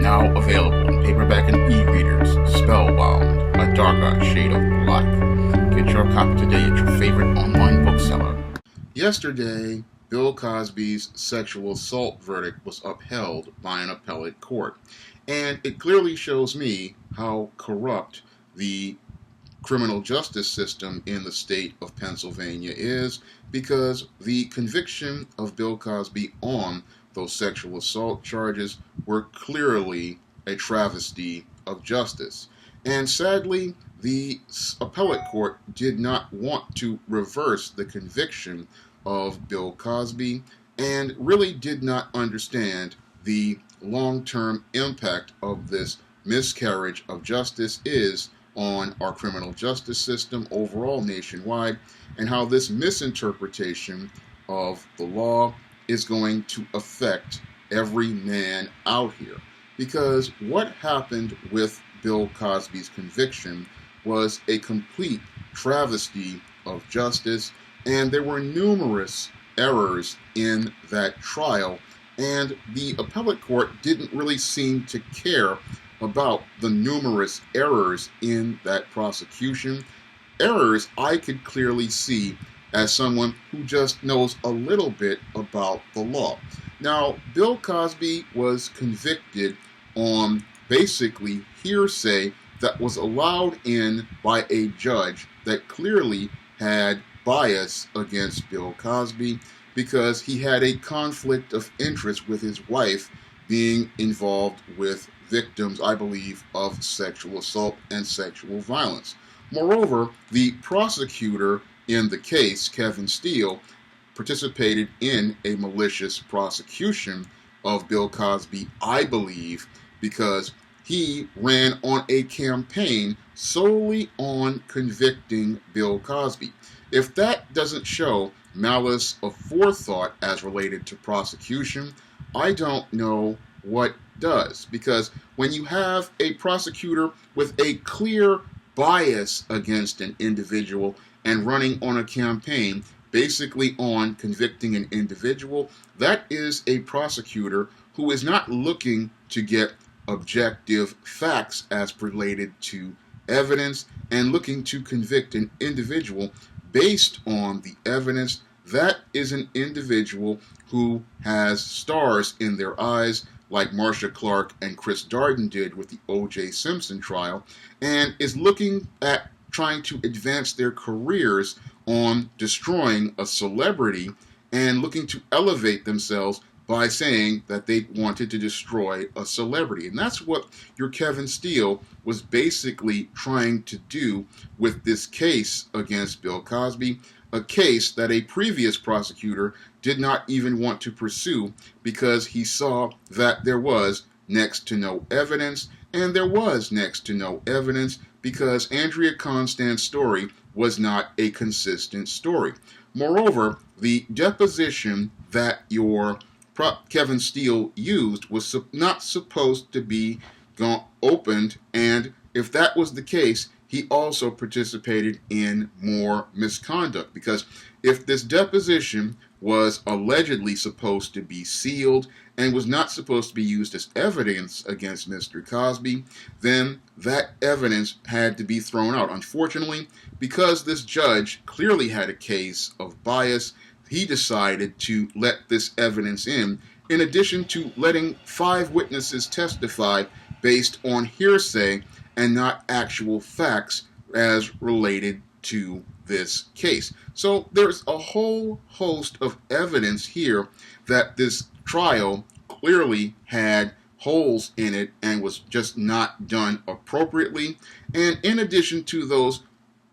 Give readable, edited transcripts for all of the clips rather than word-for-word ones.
Now available in paperback and e-readers, Spellbound, A Darker Shade of Black. Get your copy today at your favorite online bookseller. Yesterday, Bill Cosby's sexual assault verdict was upheld by an appellate court, and it clearly shows me how corrupt the criminal justice system in the state of Pennsylvania is, because the conviction of Bill Cosby on those sexual assault charges were clearly a travesty of justice. And sadly, the appellate court did not want to reverse the conviction of Bill Cosby and really did not understand the long-term impact of this miscarriage of justice is on our criminal justice system overall nationwide, and how this misinterpretation of the law is going to affect every man out here. Because what happened with Bill Cosby's conviction was a complete travesty of justice, and there were numerous errors in that trial, and the appellate court didn't really seem to care about the numerous errors in that prosecution. Errors I could clearly see as someone who just knows a little bit about the law. Now, Bill Cosby was convicted on basically hearsay that was allowed in by a judge that clearly had bias against Bill Cosby, because he had a conflict of interest with his wife being involved with victims, I believe, of sexual assault and sexual violence. Moreover, the prosecutor in the case, Kevin Steele, participated in a malicious prosecution of Bill Cosby, I believe, because he ran on a campaign solely on convicting Bill Cosby. If that doesn't show malice of forethought as related to prosecution, I don't know what does. Because when you have a prosecutor with a clear bias against an individual and running on a campaign basically on convicting an individual, that is a prosecutor who is not looking to get objective facts as related to evidence and looking to convict an individual based on the evidence. That is an individual who has stars in their eyes, like Marcia Clark and Chris Darden did with the O.J. Simpson trial, and is looking at trying to advance their careers on destroying a celebrity and looking to elevate themselves by saying that they wanted to destroy a celebrity. And that's what your Kevin Steele was basically trying to do with this case against Bill Cosby, a case that a previous prosecutor did not even want to pursue because he saw that there was next to no evidence, and there was next to no evidence because Andrea Constand's story was not a consistent story. Moreover, the deposition that your Kevin Steele used was not supposed to be opened, and if that was the case, he also participated in more misconduct, because if this deposition was allegedly supposed to be sealed and was not supposed to be used as evidence against Mr. Cosby, then that evidence had to be thrown out. Unfortunately, because this judge clearly had a case of bias, he decided to let this evidence in addition to letting 5 witnesses testify based on hearsay and not actual facts as related to this case. So there's a whole host of evidence here that this trial clearly had holes in it and was just not done appropriately. And in addition to those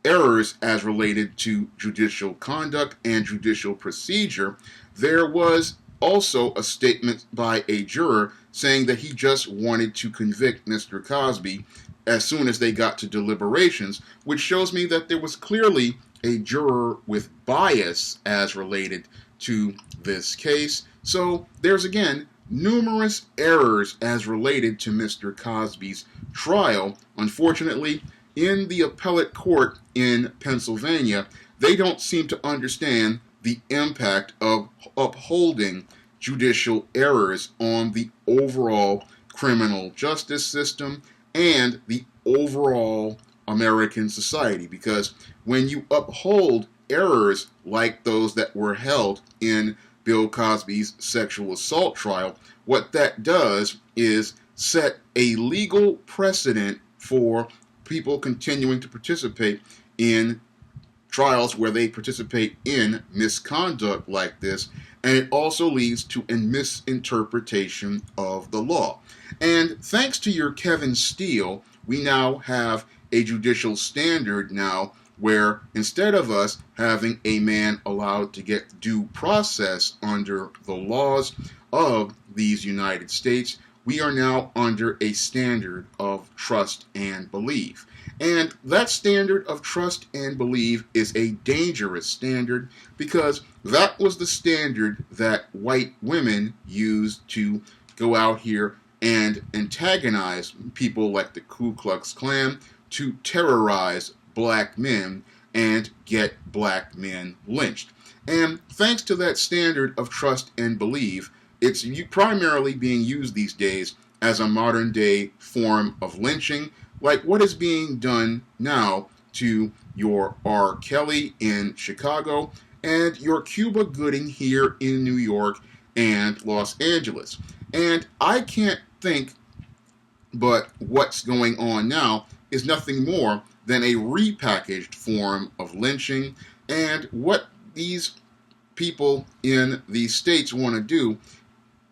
errors as related to judicial conduct and judicial procedure, there was also a statement by a juror saying that he just wanted to convict Mr. Cosby as soon as they got to deliberations, which shows me that there was clearly a juror with bias as related to this case. So there's again numerous errors as related to Mr. Cosby's trial. Unfortunately, in the appellate court in Pennsylvania, they don't seem to understand the impact of upholding judicial errors on the overall criminal justice system and the overall American society. Because when you uphold errors like those that were held in Bill Cosby's sexual assault trial, what that does is set a legal precedent for people continuing to participate in trials where they participate in misconduct like this, and it also leads to a misinterpretation of the law. And thanks to your Kevin Steele, we now have a judicial standard now where instead of us having a man allowed to get due process under the laws of these United States, we are now under a standard of trust and believe. And that standard of trust and believe is a dangerous standard because that was the standard that white women used to go out here and antagonize people like the Ku Klux Klan, to terrorize black men and get black men lynched. And thanks to that standard of trust and believe, it's primarily being used these days as a modern day form of lynching, like what is being done now to your R. Kelly in Chicago and your Cuba Gooding here in New York and Los Angeles. And I can't think but what's going on now is nothing more than a repackaged form of lynching. And what these people in these states want to do,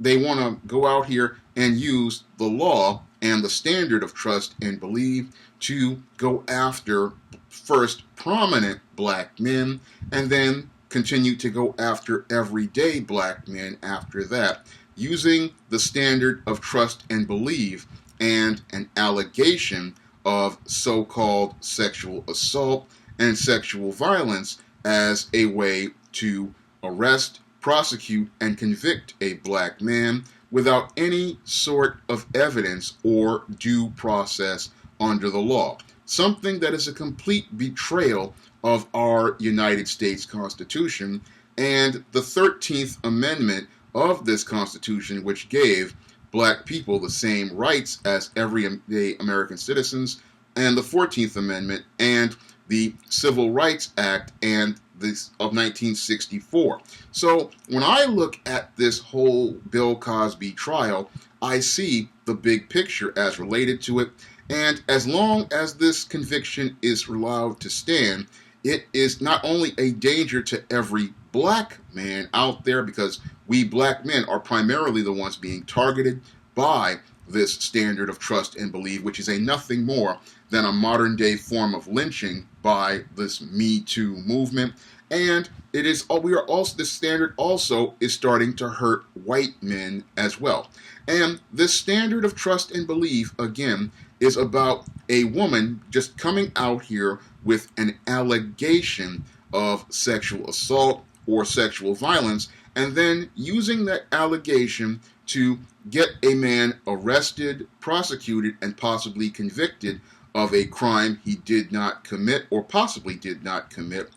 they want to go out here and use the law and the standard of trust and believe to go after first prominent black men and then continue to go after everyday black men after that, using the standard of trust and believe and an allegation of so-called sexual assault and sexual violence as a way to arrest, prosecute, and convict a black man without any sort of evidence or due process under the law. Something that is a complete betrayal of our United States Constitution and the 13th Amendment of this Constitution, which gave black people the same rights as everyday American citizens, and the 14th Amendment and the Civil Rights Act and this of 1964. So when I look at this whole Bill Cosby trial, I see the big picture as related to it, and as long as this conviction is allowed to stand, it is not only a danger to every black man out there, because we black men are primarily the ones being targeted by this standard of trust and believe, which is a nothing more than a modern day form of lynching by this Me Too movement. And it is this standard also is starting to hurt white men as well. And this standard of trust and belief, again, is about a woman just coming out here with an allegation of sexual assault or sexual violence, and then using that allegation to get a man arrested, prosecuted, and possibly convicted of a crime he did not commit or possibly did not commit,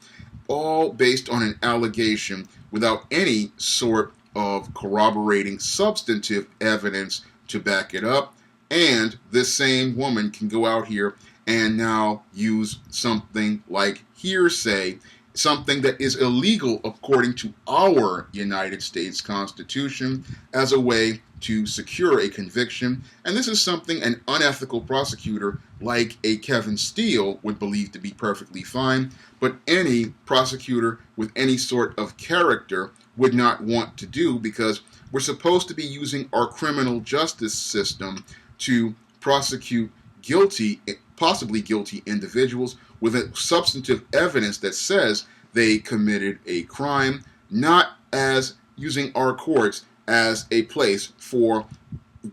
all based on an allegation without any sort of corroborating substantive evidence to back it up. And this same woman can go out here and now use something like hearsay, something that is illegal according to our United States Constitution, as a way to secure a conviction. And this is something an unethical prosecutor like a Kevin Steele would believe to be perfectly fine, but any prosecutor with any sort of character would not want to do, because we're supposed to be using our criminal justice system to prosecute possibly guilty individuals with a substantive evidence that says they committed a crime, not as using our courts as a place for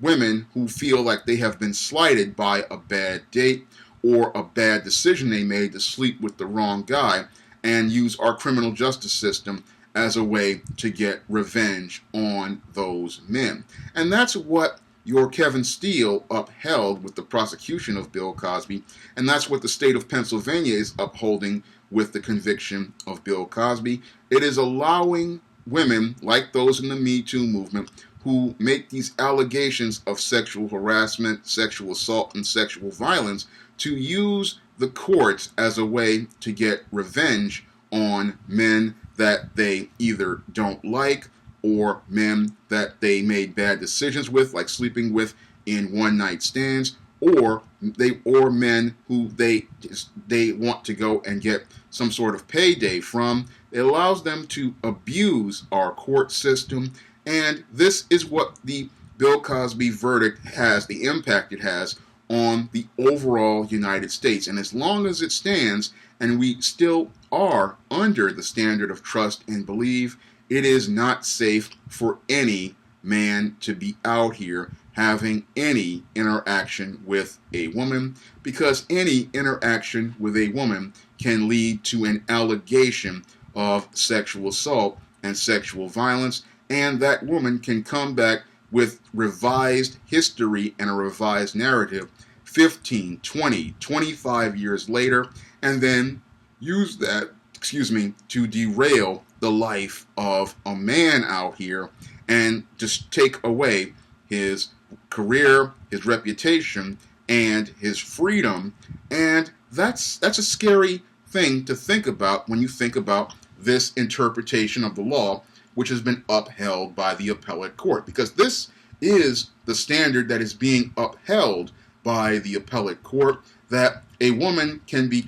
women who feel like they have been slighted by a bad date or a bad decision they made to sleep with the wrong guy, and use our criminal justice system as a way to get revenge on those men. And that's what your Kevin Steele upheld with the prosecution of Bill Cosby, and that's what the state of Pennsylvania is upholding with the conviction of Bill Cosby. It is allowing women, like those in the Me Too movement, who make these allegations of sexual harassment, sexual assault, and sexual violence to use the courts as a way to get revenge on men that they either don't like or men that they made bad decisions with, like sleeping with in one-night stands, or men who they want to go and get some sort of payday from. It allows them to abuse our court system, and this is what the Bill Cosby verdict has, the impact it has on the overall United States. And as long as it stands, and we still are under the standard of trust and believe, it is not safe for any man to be out here having any interaction with a woman, because any interaction with a woman can lead to an allegation of sexual assault and sexual violence, and that woman can come back with revised history and a revised narrative 15, 20, 25 years later, and then use that, to derail the life of a man out here and just take away his career, his reputation, and his freedom. And that's a scary thing to think about when you think about this interpretation of the law, which has been upheld by the appellate court, because this is the standard that is being upheld by the appellate court, that a woman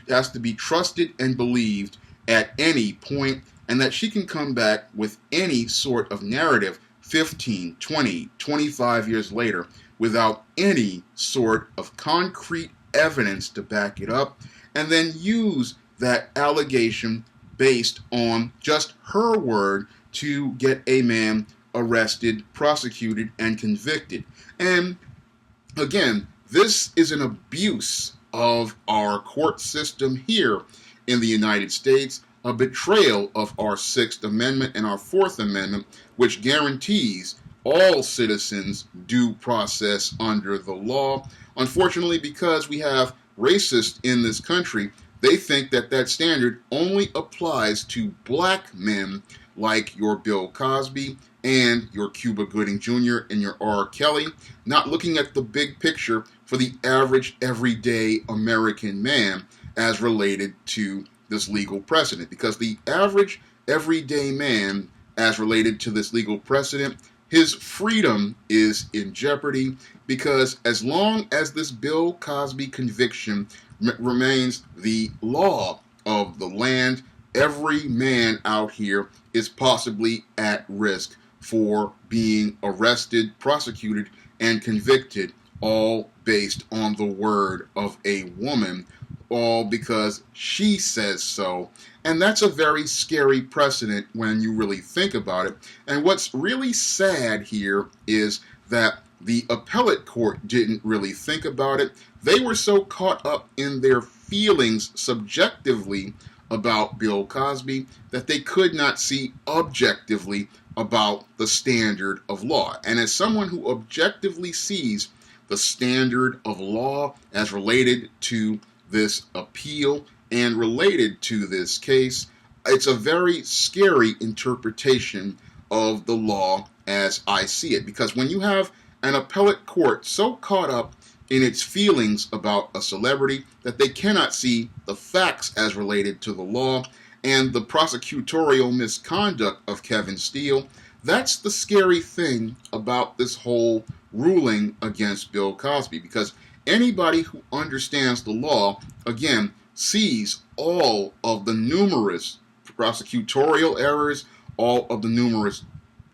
has to be trusted and believed at any point, and that she can come back with any sort of narrative 15, 20, 25 years later without any sort of concrete evidence to back it up, and then use that allegation based on just her word to get a man arrested, prosecuted, and convicted. And again, this is an abuse of our court system here in the United States, a betrayal of our Sixth Amendment and our Fourth Amendment, which guarantees all citizens due process under the law. Unfortunately, because we have racists in this country, they think that that standard only applies to black men like your Bill Cosby and your Cuba Gooding Jr. and your R. Kelly, not looking at the big picture for the average, everyday American man as related to this legal precedent. Because the average, everyday man, as related to this legal precedent, his freedom is in jeopardy, because as long as this Bill Cosby conviction remains the law of the land, every man out here is possibly at risk for being arrested, prosecuted, and convicted, all based on the word of a woman, all because she says so. And that's a very scary precedent when you really think about it. And what's really sad here is that the appellate court didn't really think about it. They were so caught up in their feelings subjectively about Bill Cosby that they could not see objectively about the standard of law. And as someone who objectively sees the standard of law as related to this appeal and related to this case, it's a very scary interpretation of the law as I see it. Because when you have an appellate court so caught up in its feelings about a celebrity that they cannot see the facts as related to the law and the prosecutorial misconduct of Kevin Steele, that's the scary thing about this whole ruling against Bill Cosby. Because anybody who understands the law, again, sees all of the numerous prosecutorial errors, all of the numerous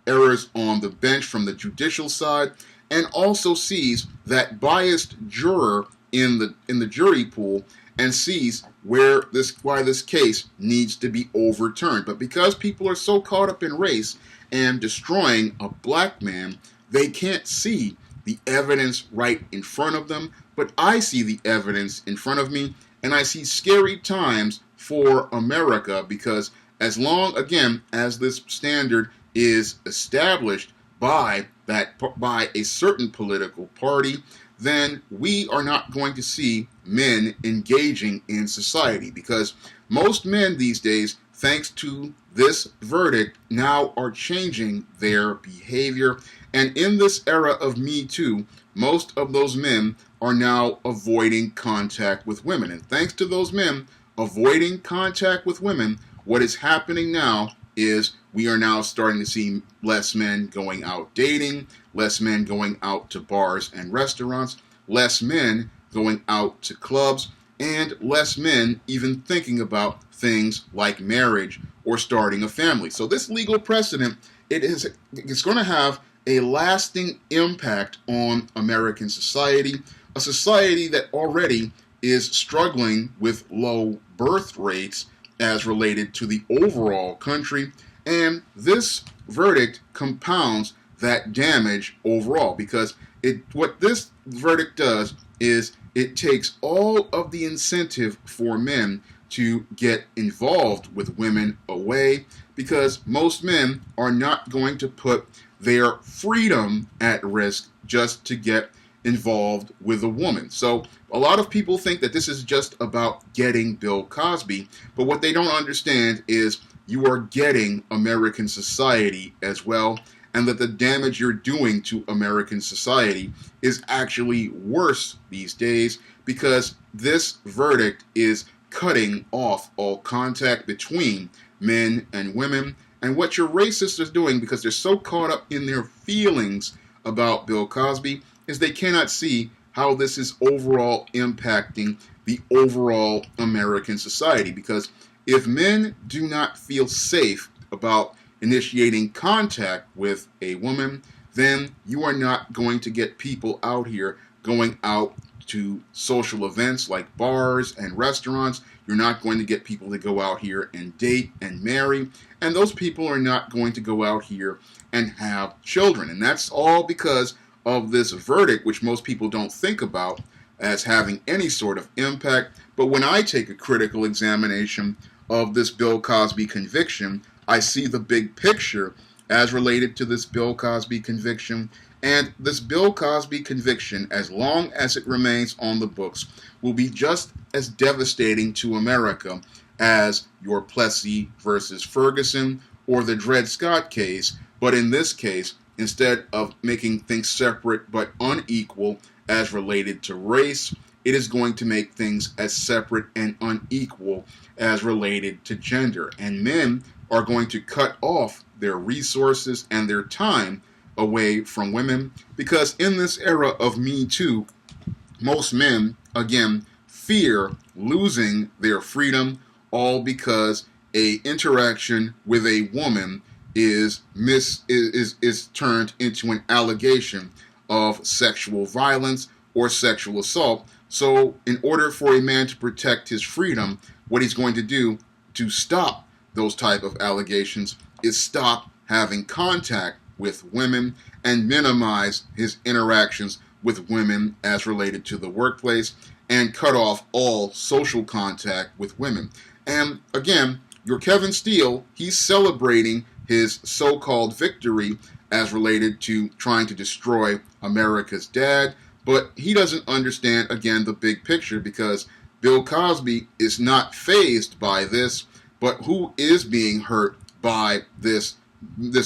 errors on the bench from the judicial side, and also sees that biased juror in the jury pool and sees why this case needs to be overturned. But because people are so caught up in race and destroying a black man, they can't see the evidence right in front of them. But I see the evidence in front of me, and I see scary times for America, because as long, again, as this standard is established by a certain political party, then we are not going to see men engaging in society. Because most men these days, thanks to this verdict now are changing their behavior. And in this era of Me Too, most of those men are now avoiding contact with women. And thanks to those men avoiding contact with women, what is happening now is we are now starting to see less men going out dating, less men going out to bars and restaurants, less men going out to clubs, and less men even thinking about things like marriage or starting a family. So this legal precedent, it's going to have a lasting impact on American society, a society that already is struggling with low birth rates as related to the overall country. And this verdict compounds that damage overall, because what this verdict does is it takes all of the incentive for men to get involved with women away, because most men are not going to put their freedom at risk just to get involved with a woman. So a lot of people think that this is just about getting Bill Cosby, but what they don't understand is you are getting American society as well, and that the damage you're doing to American society is actually worse these days, because this verdict is cutting off all contact between men and women. And what your racists are doing, because they're so caught up in their feelings about Bill Cosby, is they cannot see how this is overall impacting the overall American society. Because if men do not feel safe about initiating contact with a woman, then you are not going to get people out here going out to social events like bars and restaurants. You're not going to get people to go out here and date and marry. And those people are not going to go out here and have children. And that's all because of this verdict, which most people don't think about as having any sort of impact. But when I take a critical examination of this Bill Cosby conviction, I see the big picture as related to this Bill Cosby conviction. And this Bill Cosby conviction, as long as it remains on the books, will be just as devastating to America as your Plessy versus Ferguson or the Dred Scott case. But in this case, instead of making things separate but unequal as related to race, it is going to make things as separate and unequal as related to gender. And men are going to cut off their resources and their time away from women, because in this era of Me Too, most men, again, fear losing their freedom, all because a interaction with a woman is turned into an allegation of sexual violence or sexual assault. So in order for a man to protect his freedom, what he's going to do to stop those type of allegations is stop having contact with women and minimize his interactions with women as related to the workplace, and cut off all social contact with women. And again, your Kevin Steele, he's celebrating his so-called victory as related to trying to destroy America's dad, but he doesn't understand, again, the big picture, because Bill Cosby is not fazed by this, but who is being hurt by this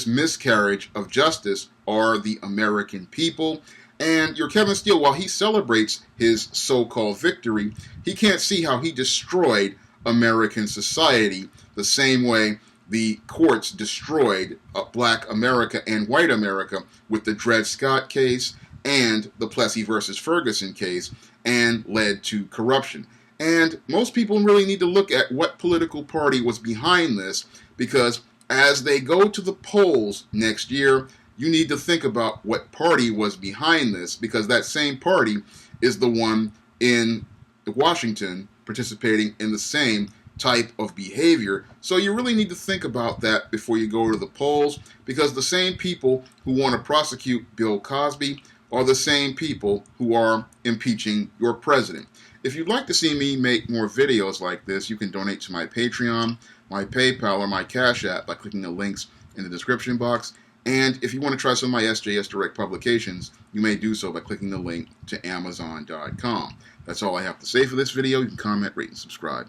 miscarriage of justice are the American people. And your Kevin Steele, while he celebrates his so-called victory, he can't see how he destroyed American society the same way the courts destroyed black America and white America with the Dred Scott case and the Plessy versus Ferguson case, and led to corruption. And most people really need to look at what political party was behind this, because as they go to the polls next year, you need to think about what party was behind this, because that same party is the one in Washington participating in the same type of behavior. So you really need to think about that before you go to the polls, because the same people who want to prosecute Bill Cosby are the same people who are impeaching your president. If you'd like to see me make more videos like this, you can donate to my Patreon, my PayPal, or my Cash App by clicking the links in the description box. And if you want to try some of my SJS Direct publications, you may do so by clicking the link to Amazon.com. That's all I have to say for this video. You can comment, rate, and subscribe.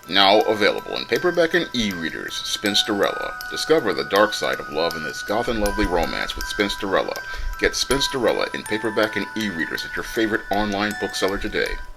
Now available in paperback and e-readers, Spinsterella. Discover the dark side of love in this goth and lovely romance with Spinsterella. Get Spinsterella in paperback and e-readers at your favorite online bookseller today.